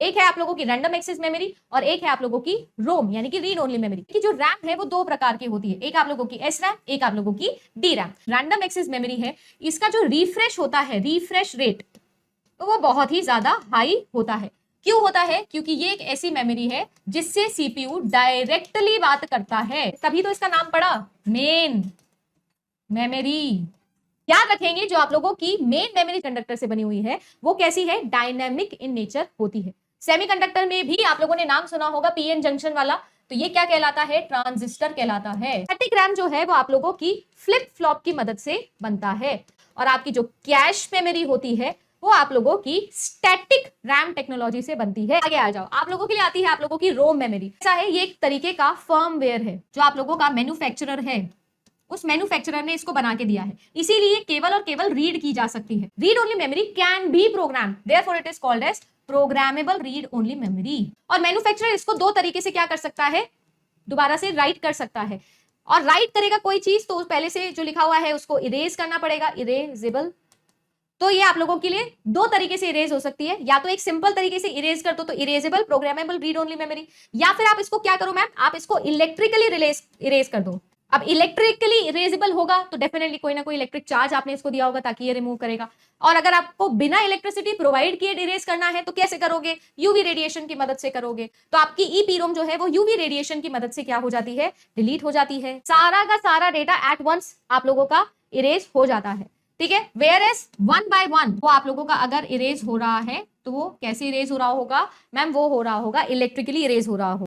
एक है आप लोगों की रैंडम एक्सेस मेमोरी और एक है आप लोगों की रोम यानी कि रीड ओनली मेमोरी की जो रैम है वो दो प्रकार की होती है, एक आप लोगों की एस रैम, एक आप लोगों की D RAM. Random access memory है, इसका जो रिफ्रेश होता है, रिफ्रेश रेट, तो वो बहुत ही ज्यादा हाई होता है। क्यों होता है? क्योंकि ये एक ऐसी मेमोरी है जिससे सीपीयू डायरेक्टली बात करता है, तभी तो इसका नाम पड़ा मेन मेमोरी। याद रखेंगे जो आप लोगों की मेन मेमोरी कंडक्टर से बनी हुई है वो कैसी है? डायनेमिक इन नेचर होती है। सेमीकंडक्टर में भी आप लोगों ने नाम सुना होगा पीएन जंक्शन वाला, तो ये क्या कहलाता है? ट्रांजिस्टर कहलाता है। स्टैटिक रैम जो है वो आप लोगों की फ्लिप फ्लॉप की मदद से बनता है, और आपकी जो कैश मेमोरी होती है वो आप लोगों की स्टैटिक रैम टेक्नोलॉजी से बनती है। आगे आ जाओ, आप लोगों के लिए आती है आप लोगों की रोम मेमोरी। ऐसा है, ये एक तरीके का फर्मवेयर है जो आप लोगों का मैन्युफैक्चरर है, उस मैन्युफैक्चरर ने इसको बना के दिया है, इसीलिए केवल और केवल रीड की जा सकती है। Read only memory can be program, therefore it is called as programmable read only memory. और मैन्युफैक्चरर इसको दो तरीके से क्या कर सकता है? दोबारा से राइट कर सकता है। और राइट करेगा कोई चीज तो पहले से जो लिखा हुआ है उसको इरेज करना पड़ेगा, इरेजेबल। तो ये आप लोगों के लिए दो तरीके से इरेज हो सकती है, या तो एक सिंपल तरीके से इरेज कर दो तो erasable programmable read only memory, या फिर आप इसको क्या करो मैम, आप इसको इलेक्ट्रिकली इरेज कर दो। अब इलेक्ट्रिकली इरेजेबल होगा तो डेफिनेटली कोई ना कोई इलेक्ट्रिक चार्ज आपने इसको दिया होगा ताकि ये रिमूव करेगा। और अगर आपको बिना इलेक्ट्रिसिटी प्रोवाइड किए इरेज करना है तो कैसे करोगे? यूवी रेडिएशन की मदद से करोगे। तो आपकी ईपीरोम जो है वो यूवी रेडिएशन की मदद से क्या हो जाती है? डिलीट हो जाती है। सारा का सारा डेटा एट वंस आप लोगों का इरेज हो जाता है, ठीक है। Whereas one by one वो आप लोगों का अगर इरेज हो रहा है तो वो कैसे इरेज हो रहा होगा मैम? वो हो रहा होगा इलेक्ट्रिकली इरेज हो रहा होगा।